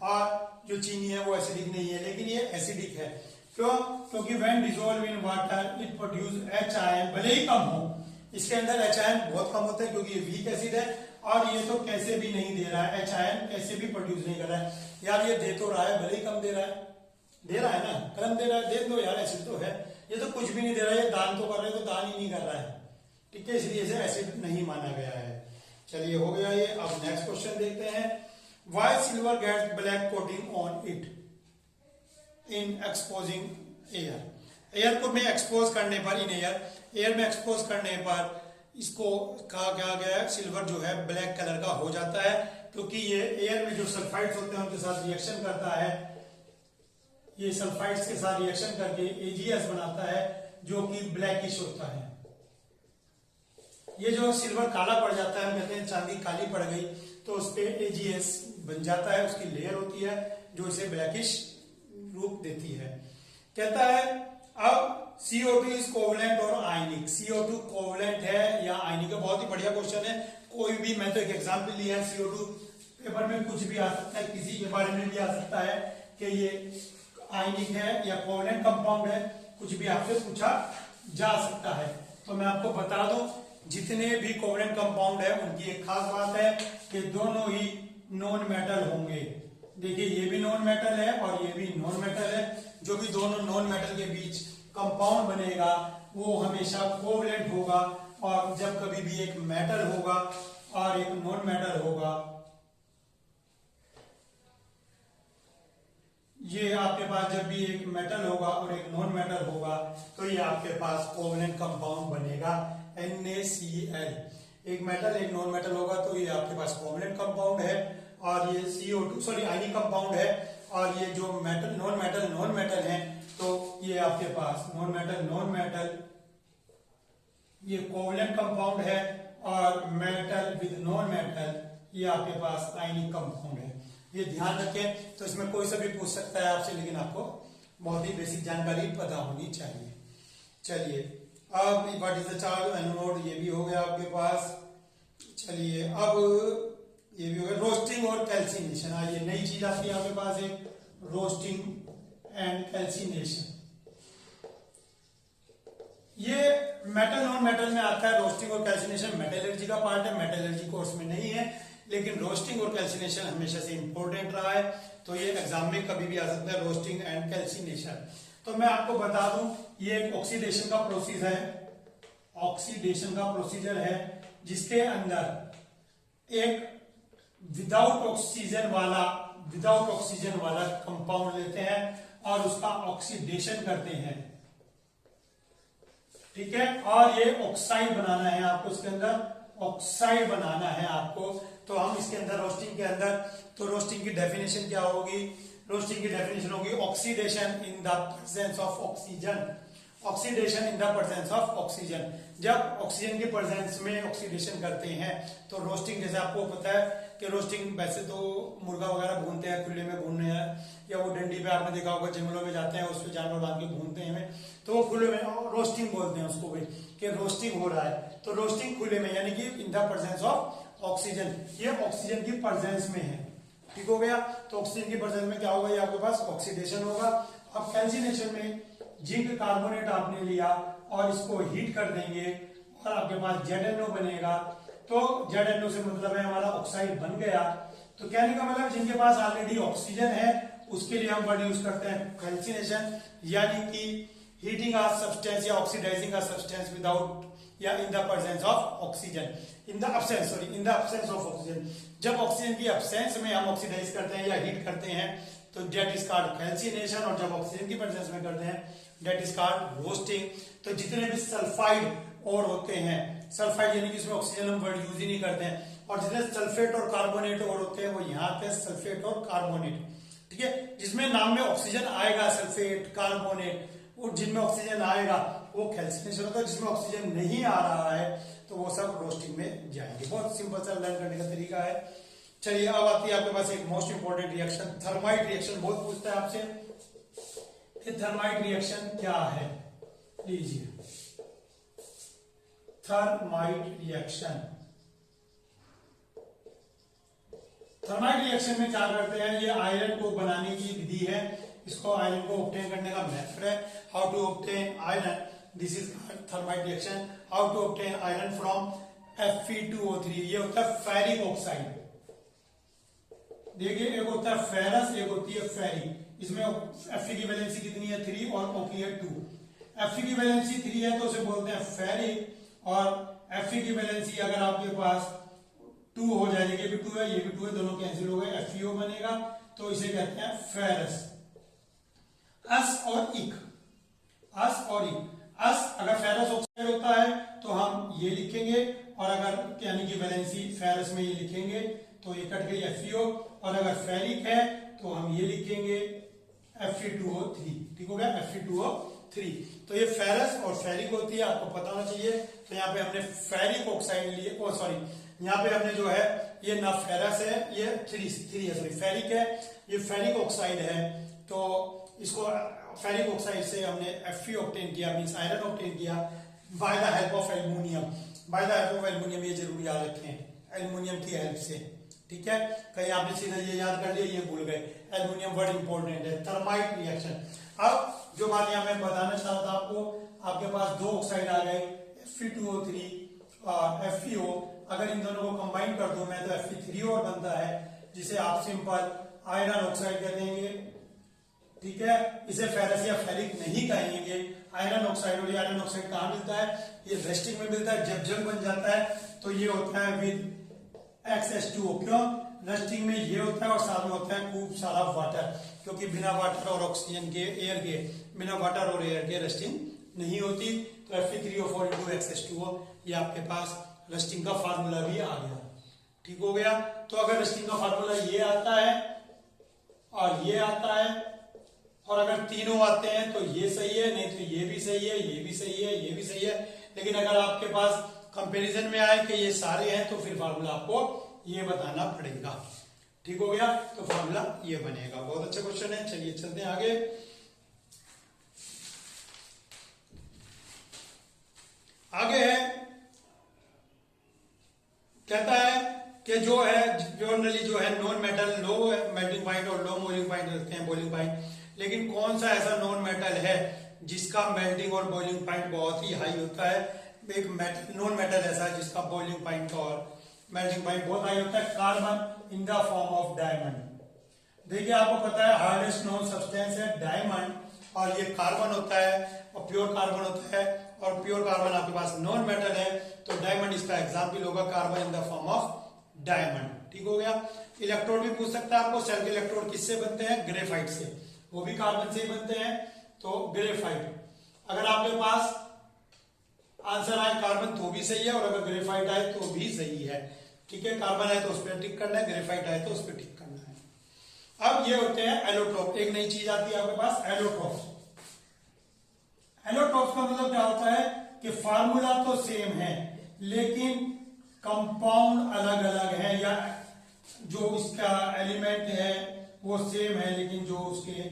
और जो चीनी है वो एसिडिक नहीं है, लेकिन ये एसिडिक है। क्यों? क्योंकि when dissolve in water it produce H ion, भले ही कम हो इसके अंदर H आयन बहुत कम होता है क्योंकि ये वीक एसिड है। और ये तो कैसे भी नहीं दे रहा है, H आयन कैसे भी प्रोड्यूस नहीं कर रहा है। यार ये दे तो रहा है, भले ही कम दे रहा है ना, कम दे रहा है, दे दो यार, एसिड तो है। ये तो कुछ भी नहीं दे रहा है, ये दान तो कर रहे, तो दान ही नहीं कर रहा है। ठीक है, इसलिए इसे एसिड नहीं माना गया है। चलिए हो गया ये। अब नेक्स्ट क्वेश्चन देखते हैं। Why silver gets black coating on it in exposing air. Air को में एक्सपोज करने पर, इन एयर में एक्सपोज करने पर इसको कहा गया है सिल्वर जो है ब्लैक कलर का हो जाता है। क्योंकि ये एयर में जो सल्फाइड्स होते हैं उनके साथ रिएक्शन करता है। ये सल्फाइड्स के साथ रिएक्शन करके AgS बनाता है जो कि ब्लैकिश होता है। ये जो सिल्वर काला पड़ जाता है, हम कहते हैं चांदी काली पड़ गई, तो उस पर AgS बन जाता है, उसकी लेयर होती है जो इसे ब्लैकिश रूप देती है। कहता है अब CO2 इज कोवलेंट और आयनिक। CO2 कोवलेंट है या आयनिक है। बहुत ही बढ़िया क्वेश्चन है। कोई भी, मैं तो एक एग्जाम्पल लिया है, CO2 पेपर में कुछ भी आ सकता है, किसी के बारे में भी आ सकता है कि ये आयनिक है या कोवलेंट कंपाउंड है, कुछ भी आपसे पूछा जा सकता है। तो मैं आपको बता दूं, जितने भी कोवलेंट कंपाउंड है उनकी एक खास बात है कि दोनों ही नॉन मेटल होंगे। देखिए ये भी नॉन मेटल है और ये भी नॉन मेटल है। जो भी दोनों नॉन मेटल के बीच कंपाउंड बनेगा वो हमेशा कोवलेंट होगा। और जब कभी भी एक मेटल होगा और एक नॉन मेटल होगा, ये आपके पास जब भी एक मेटल होगा और एक नॉन मेटल होगा तो ये आपके पास कोवलेंट कंपाउंड बनेगा NaCl। एक मेटल एक नॉन मेटल होगा तो ये आपके पास कोवलेंट कंपाउंड है। और ये CO2 आयनिक कंपाउंड है। और ये जो मेटल नॉन मेटल है तो ये आपके पास नॉन मेटल ये कोवलेंट कंपाउंड है। और मेटल विद नॉन मेटल ये आपके पास आयनिक कंपाउंड है। ये ध्यान रखें। तो इसमें कोई सा भी पूछ सकता है आपसे, लेकिन आपको बहुत ही बेसिक जानकारी पता होनी चाहिए। चलिए अब what is the charge anode, ये भी हो गया आपके पास। चलिए अब ये भी हो गया रोस्टिंग और कैल्सिनेशन। ये नई चीज आती है आपके पास, एक रोस्टिंग एंड कैल्सिनेशन। ये मेटल नॉन मेटल में आता है रोस्टिंग और कैल्सिनेशन, मेटलर्जी का पार्ट है, मेटलर्जी कोर्स में नहीं है, लेकिन रोस्टिंग और कैल्सिनेशन हमेशा से इंपॉर्टेंट रहा है, तो ये एग्जाम में कभी भी आ सकता है, रोस्टिंग एंड कैल्सिनेशन। तो मैं आपको बता दूं, ये एक ऑक्सीडेशन का प्रोसीजर है, ऑक्सीडेशन का प्रोसीजर है, जिसके अंदर एक विदाउट ऑक्सीजन वाला कंपाउंड लेते हैं और उसका ऑक्सीडेशन करते हैं, ठीक है, और ये ऑक्साइड बनाना है आपको, इसके अंदर ऑक्साइड बनाना है आपको। तो हम इसके अंदर रोस्टिंग के अंदर, तो रोस्टिंग की डेफिनेशन क्या होगी, रोस्टिंग की डेफिनेशन होगी oxidation in the presence of oxygen, oxidation in the presence of oxygen. जब ऑक्सीजन के प्रेजेंस में ऑक्सीडेशन करते हैं तो रोस्टिंग, जैसे आपको पता है कि रोस्टिंग वैसे तो मुर्गा वगैरह भूनते हैं, खुले में भूनने हैं, या वो डंडी पे आपने देखा होगा जंगलों में जाते हैं, उस पर जानवर बांध के भूनते हैं, तो वो खुले में रोस्टिंग बोलते हैं उसको भी, कि रोस्टिंग हो रहा है। तो रोस्टिंग खुले में, यानी कि in the presence of oxygen, ये ऑक्सीजन की प्रेजेंस में है, ठीक हो गया। तो ऑक्सीजन की प्रेजेंस में क्या होगा, ये आपके पास ऑक्सीडेशन होगा। अब कैल्सिनेशन में जिंक कार्बोनेट आपने लिया और इसको हीट कर देंगे और आपके पास ZnO बनेगा। तो ZnO से मतलब है हमारा ऑक्साइड बन गया। तो कहने का मतलब जिनके पास ऑलरेडी ऑक्सीजन है उसके लिए हम वर्ड यूज करते हैं कैल्सिनेशन, यानी कि हीटिंग अ सब्सटेंस या ऑक्सीडाइजिंग अ सब्सटेंस विदाउट या in the presence of oxygen, in the absence of oxygen. जब ऑक्सीजन की अब्सेंस में हम ऑक्सीडाइज करते हैं या हीट करते हैं तो डेट इज कॉल्ड कैल्सिनेशन, और जब ऑक्सीजन की प्रेजेंस में करते हैं डेट इज कॉल्ड रोस्टिंग। तो जितने भी सल्फाइड और होते हैं, सल्फाइड यानी कि इसमें ऑक्सीजन हम वर्ड यूज ही नहीं करते हैं, और जितने सल्फेट और कार्बोनेट और होते हैं वो यहाँ आते हैं, सल्फेट और कार्बोनेट, ठीक है। जिसमें नाम में ऑक्सीजन आएगा, सल्फेट, कार्बोनेट, और जिनमें ऑक्सीजन आएगा वो कैल्सिनेशन होता है, जिसमें ऑक्सीजन नहीं आ रहा है तो वो सब रोस्टिंग में जाएंगे। बहुत सिंपल सा लर्न करने का तरीका है। चलिए अब आती है आपके पास एक most important reaction, thermite reaction. बहुत पूछता है आपसे कि थर्माइट रिएक्शन क्या है, लीजिए थर्माइट रिएक्शन। थर्माइट रिएक्शन में क्या करते हैं, ये आयरन को बनाने की विधि है, इसको आयरन को ऑब्टेन करने का मेथड है। How to obtain iron, this is thermite reaction. How to obtain iron from Fe2O3, ये होता है फेरिक ऑक्साइड। देखिए एक होता है फेरस, एक होती है फेरी। इसमें Fe की वैलेंसी कितनी है 3 और O की है 2। Fe की वैलेंसी 3 है तो उसे बोलते हैं फेरिक, और Fe की वैलेंसी अगर आपके पास 2 हो जाएगी, ये भी 2 है ये भी 2 है, दोनों कैंसिल हो गए, FeO बनेगा, तो इसे कहते हैं फेरस। अस और इक, अस और इक, अस अगर फेरस ऑक्साइड होता है तो हम ये लिखेंगे, और अगर यानी कि वैलेंसी फेरस में ये लिखेंगे तो ये कट गई FeO, और अगर फेरिक है तो हम ये लिखेंगे Fe2O3, ठीक हो गया, Fe2O3। तो ये फेरस और फेरिक होती है, आपको पता होना चाहिए। तो यहाँ पे हमने फेरिक ऑक्साइड लिए, ओ सॉरी, यहाँ पे हमने जो है ये ना फेरस है, ये 3 है, सॉरी फेरिक है, ये फेरिक ऑक्साइड है। तो इसको फेरिक ऑक्साइड से हमने Fe ऑब्टेन किया, मींस आयरन ऑब्टेन किया by the help of aluminium, by the help of aluminium, ये जरूर याद रखें, एल्युमिनियम की हेल्प से, ठीक है। कहीं आपने सीधा ये याद कर लिया, ये भूल गए, एल्युमिनियम वर्ड इंपॉर्टेंट है। Thermite reaction. अब जो बात यहाँ मैं बताना चाह रहा था आपको, आपके पास 2 ऑक्साइड आ गए, Fe2O3 और FeO। अगर इन दोनों को कंबाइन कर दूं मैं तो Fe3O बनता है, जिसे आप सिंपल आयरन ऑक्साइड कह देंगे, ठीक है। इसे फेरस या फेरिक नहीं कहेंगे, आयरन ऑक्साइड। और ये आयरन ऑक्साइड कहाँ मिलता है, ये रेस्टिंग में मिलता है। जब जंग बन जाता है तो ये होता है विद XH2O, क्यों, रेस्टिंग में ये होता है और साथ में होता है खूब सारा वाटर, क्योंकि बिना वाटर और ऑक्सीजन के, एयर के, बिना वाटर और एयर के रेस्टिंग नहीं होती। तो Fe3O4 × XH2O, ये आपके पास रेस्टिंग का फार्मूला भी आ गया, ठीक हो गया। तो अगर रेस्टिंग का फार्मूला ये आता है और ये आता है, और अगर तीनों आते हैं तो ये सही है, नहीं तो ये भी सही है, ये भी सही है, ये भी सही है। लेकिन अगर आपके पास कंपैरिजन में आए कि ये सारे हैं तो फिर फार्मूला आपको ये बताना पड़ेगा, ठीक हो गया। तो फार्मूला ये बनेगा। बहुत अच्छा क्वेश्चन है। चलिए चलते हैं आगे। आगे है, कहता है कि जो है जनरली जो है non metal low melting point और लो बॉइलिंग पॉइंट रखते हैं, बॉइलिंग पॉइंट। लेकिन कौन सा ऐसा नॉन मेटल है जिसका मेल्टिंग और बॉइलिंग पॉइंट बहुत ही हाई होता है। एक नॉन मेटल ऐसा है जिसका बॉइलिंग पॉइंट और मेल्टिंग पॉइंट बहुत हाई होता है, carbon in the form of diamond. देखिए आपको पता है हार्डेस्ट नॉन सब्सटेंस है डायमंड, और ये कार्बन होता है और प्योर कार्बन होता है, और प्योर कार्बन आपके पास नॉन मेटल है, तो डायमंड इसका एग्जाम्पल होगा, carbon in the form of diamond. ठीक हो गया। इलेक्ट्रोड भी पूछ सकता है आपको, सेल के इलेक्ट्रोड किससे बनते हैं? ग्रेफाइट से, वो भी कार्बन से ही बनते हैं, तो ग्रेफाइट। अगर आपके पास आंसर आए कार्बन तो भी सही है, और अगर ग्रेफाइट आए तो भी सही है। ठीक है, कार्बन आए तो उस पर टिक करना है, ग्रेफाइट आए तो उस पर टिक करना है। अब ये होते हैं एलोट्रोप। एक नई चीज आती है आपके पास, एलोट्रोप। एलोट्रोप का मतलब क्या होता है कि फार्मूला तो सेम है लेकिन कंपाउंड अलग अलग है, या जो इसका एलिमेंट है वो सेम है लेकिन जो उसके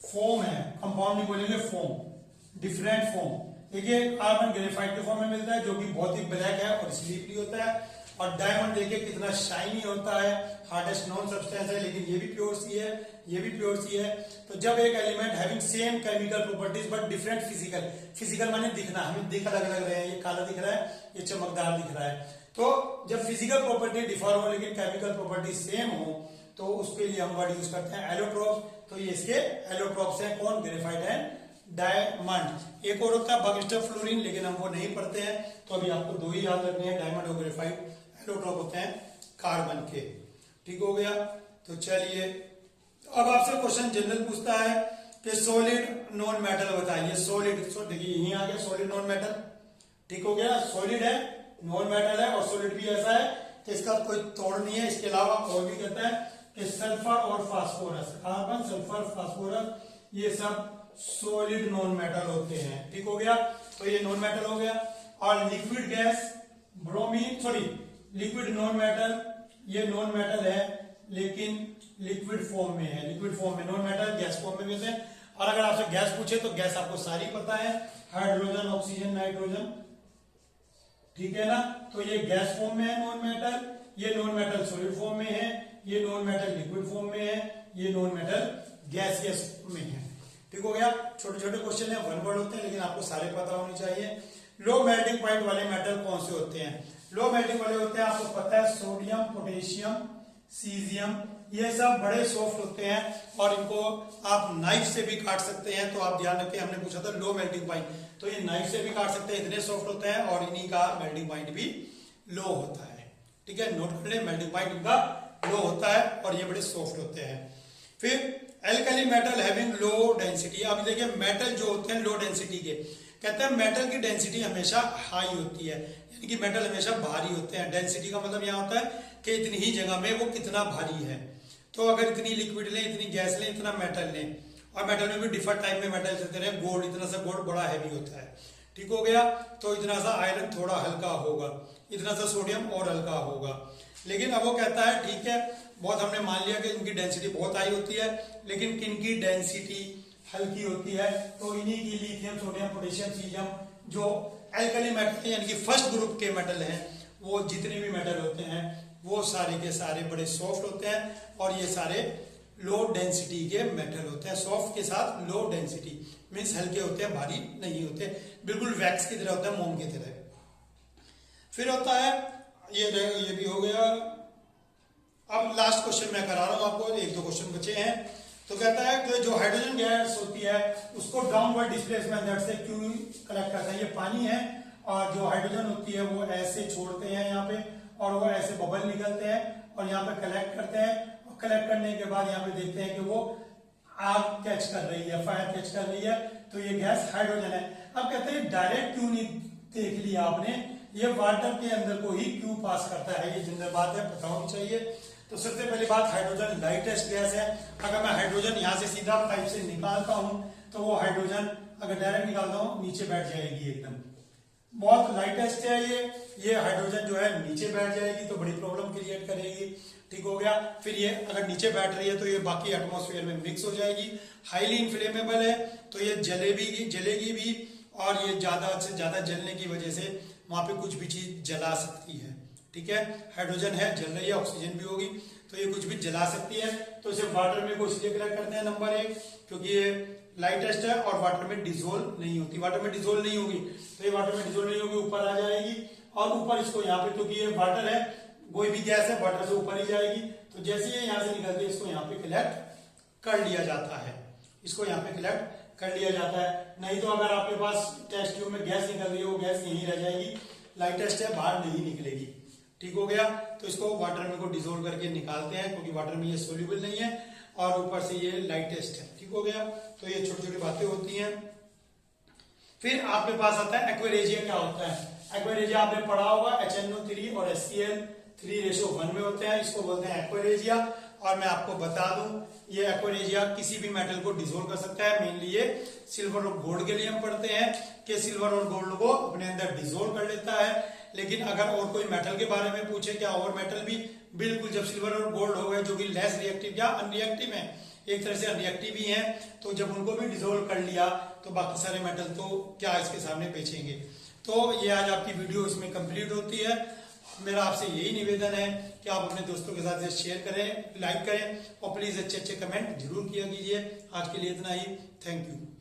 फॉर्म है, कंपाउंड नहीं बोलेंगे, फॉर्म, डिफरेंट फॉर्म। देखिए कार्बन ग्रेफाइट के फॉर्म में मिलता है जो कि बहुत ही ब्लैक है और स्लीपरी होता है, और डायमंड देखिए कितना शाइनी होता है, हार्डेस्ट नॉन सब्सटेंस है, लेकिन ये भी प्योर सी है, ये भी प्योर सी है। तो जब एक element having same chemical properties but different physical, physical माने दिखना, हमें दिख अलग अलग रहे हैं, ये काला दिख रहा है, ये चमकदार दिख रहा है, तो जब फिजिकल प्रॉपर्टी डिफर हो लेकिन केमिकल प्रॉपर्टी सेम हो तो उसके लिए हम वर्ड यूज करते हैं एलोट्रोप। तो ये इसके एलोट्रोप्स हैं, कौन? Graphite and diamond. एक और होता है बंगस्टर फ्लोरीन, लेकिन हम वो नहीं पढ़ते हैं, तो अभी आपको दो ही याद रखने हैं, डायमंड और ग्रेफाइट। एलोट्रोप होते हैं कार्बन के। ठीक हो गया। तो चलिए अब आपसे क्वेश्चन जनरल पूछता है कि सॉलिड नॉन मेटल बताइए। सॉलिड, देखिए यही आ गया सॉलिड नॉन मेटल। ठीक हो गया, सॉलिड है, नॉन मेटल है, और सॉलिड भी ऐसा है कि इसका कोई तोड़ नहीं है। इसके अलावा और भी कहता है कि सल्फर और फास्फोरस, कार्बन, सल्फर, फास्फोरस, ये सब सॉलिड नॉन मेटल होते हैं। ठीक हो गया, तो ये नॉन मेटल हो गया। और liquid gas, bromine, sorry liquid non metal, ये नॉन मेटल है लेकिन लिक्विड फॉर्म में है, लिक्विड फॉर्म में, नॉन मेटल गैस फॉर्म में मिलते हैं। और अगर आपसे गैस पूछे तो गैस आपको सारी पता है, हाइड्रोजन, ऑक्सीजन, नाइट्रोजन। ठीक है ना, तो ये गैस फॉर्म में है नॉन मेटल, ये नॉन मेटल सॉलिड फॉर्म में है, ये नॉन मेटल लिक्विड फॉर्म में है, ये नॉन मेटल गैसियस में है। ठीक हो गया। छोटे छोटे क्वेश्चन है, वन वर्ड होते हैं लेकिन आपको सारे पता होने चाहिए। लो मेल्टिंग पॉइंट वाले मेटल कौन से होते हैं? लो मेल्टिंग वाले होते हैं, आपको पता है सोडियम, पोटेशियम, सीजियम, ये सब बड़े सॉफ्ट होते हैं और इनको आप नाइफ से भी काट सकते हैं। तो आप ध्यान रखें, हमने पूछा था लो मेल्टिंग पॉइंट, तो ये नाइफ से भी काट सकते हैं, इतने सॉफ्ट होते हैं, और इन्हीं का मेल्टिंग पॉइंट भी लो होता है। ठीक है, नोट कर ले, मेल्टिंग पॉइंट इनका लो होता है और ये बड़े सॉफ्ट होते हैं। फिर alkali metal having low density. अब देखिए मेटल जो होते हैं लो डेंसिटी के, कहते हैं मेटल की डेंसिटी हमेशा हाई होती है, यानी कि मेटल हमेशा भारी होते हैं। डेंसिटी का मतलब यहाँ होता है कि इतनी ही जगह में वो कितना भारी है। तो अगर इतनी लिक्विड लें, इतनी गैस लें, इतना मेटल लें, और मेटल में भी डिफरेंट टाइप में मेटल चलते रहे, गोल्ड, इतना सा गोल्ड बड़ा हैवी होता है। ठीक हो गया, तो इतना सा आयरन थोड़ा हल्का होगा, इतना सा सोडियम और हल्का होगा। लेकिन अब वो कहता है ठीक है, बहुत हमने मान लिया कि इनकी डेंसिटी बहुत हाई होती है, लेकिन किनकी डेंसिटी हल्की होती है? तो इन्हीं की लिथियम, सोडियम, पोटेशियम, सीजियम, जो एल्कली मेटल यानी कि फर्स्ट ग्रुप के मेटल हैं, वो जितने भी मेटल होते हैं वो सारे के सारे बड़े सॉफ्ट होते हैं, और ये सारे लो डेंसिटी के मेटल होते हैं। सॉफ्ट के साथ लो डेंसिटी मीन्स हल्के होते हैं, भारी नहीं होते, बिल्कुल वैक्स की तरह होता है, मोम की तरह। फिर होता है ये भी हो गया। अब लास्ट क्वेश्चन मैं करा रहा हूं आपको, एक दो क्वेश्चन बचे हैं। तो कहता है कि जो हाइड्रोजन गैस होती है उसको डाउनवर्ड डिस्प्लेसमेंट दैट से क्यों कलेक्ट करता है? ये पानी है, और जो हाइड्रोजन होती है वो ऐसे छोड़ते हैं यहाँ पे, और वो ऐसे बबल निकलते हैं और यहाँ पे कलेक्ट करते हैं, और कलेक्ट करने के बाद यहाँ पे देखते हैं कि वो आग कैच कर रही है, फायर कैच कर रही है, तो ये गैस हाइड्रोजन है। अब कहते हैं डायरेक्ट क्यों नहीं देख लिया आपने, ये वाटर के अंदर को ही क्यों पास करता है? ये जनरल बात है, पता होनी चाहिए। तो सबसे पहली बात, हाइड्रोजन लाइटेस्ट गैस है। अगर मैं हाइड्रोजन यहाँ से सीधा पाइप से निकालता हूं तो वो हाइड्रोजन अगर डायरेक्ट निकालता हूं नीचे बैठ जाएगी, एकदम बहुत लाइटेस्ट है ये हाइड्रोजन जो है नीचे बैठ जाएगी तो बड़ी प्रॉब्लम क्रिएट करेगी। ठीक हो गया। फिर ये अगर नीचे बैठ रही है तो ये बाकी एटमॉस्फेयर में मिक्स हो जाएगी। हाईली इनफ्लेमेबल है, तो ये जलेगी भी, और ये ज्यादा से ज्यादा जलने की वजह से वहां पे कुछ भी चीज जला सकती है। ठीक है, हाइड्रोजन है, जल रही है, ऑक्सीजन भी होगी, तो ये कुछ भी जला सकती है। तो इसे वाटर में को इसलिए कलेक्ट करते हैं नंबर 1, क्योंकि ये लाइटेस्ट है और वाटर में डिजोल्व नहीं होती, वाटर में डिजोल्व नहीं होगी, तो ये वाटर में डिजोल्व नहीं होगी, ऊपर आ जाएगी और ऊपर इसको यहाँ पे, क्योंकि ये वाटर है, कोई भी गैस है वाटर से ऊपर ही जाएगी, तो जैसे ये यहाँ से निकलती है इसको यहाँ पे कलेक्ट कर लिया जाता है, इसको यहाँ पे कलेक्ट कर लिया जाता है। नहीं तो अगर आपके पास टेस्ट ट्यूब में गैस निकल रही है, वो गैस यहीं रह जाएगी, लाइटेस्ट है बाहर नहीं निकलेगी। ठीक हो गया, तो इसको वाटर में को डिजोल्व करके निकालते हैं, क्योंकि वाटर में ये सोल्यूबल नहीं है और ऊपर से ये लाइटेस्ट है। ठीक हो गया, तो ये छोटी छोटी बातें होती हैं। फिर आपके पास आता है एक्वेरेजिया। क्या होता है एक्वेरेजिया? आपने पढ़ा होगा HNO3 और HCl3:1 में होते हैं, इसको बोलते हैं एक्वेरेजिया। और मैं आपको बता दूं, ये एक्वेरेजिया किसी भी मेटल को डिसोल्व कर सकता है। मेनली ये सिल्वर और गोल्ड के लिए हम पढ़ते हैं कि सिल्वर और गोल्ड को अपने अंदर डिसोल्व कर लेता है। लेकिन अगर और कोई मेटल के बारे में पूछे, क्या और मेटल भी? बिल्कुल, जब सिल्वर और गोल्ड हो गए जो कि लेस रिएक्टिव या अनरिएक्टिव है, एक तरह से अनरिएक्टिव ही है, तो जब उनको भी डिसोल्व कर लिया तो बाकी सारे मेटल तो क्या इसके सामने बेचेंगे। तो ये आज आपकी वीडियो इसमें कंप्लीट होती है। मेरा आपसे यही निवेदन है कि आप अपने दोस्तों के साथ शेयर करें, लाइक करें और प्लीज अच्छे अच्छे कमेंट जरूर किया कीजिए। आज के लिए इतना ही, थैंक यू।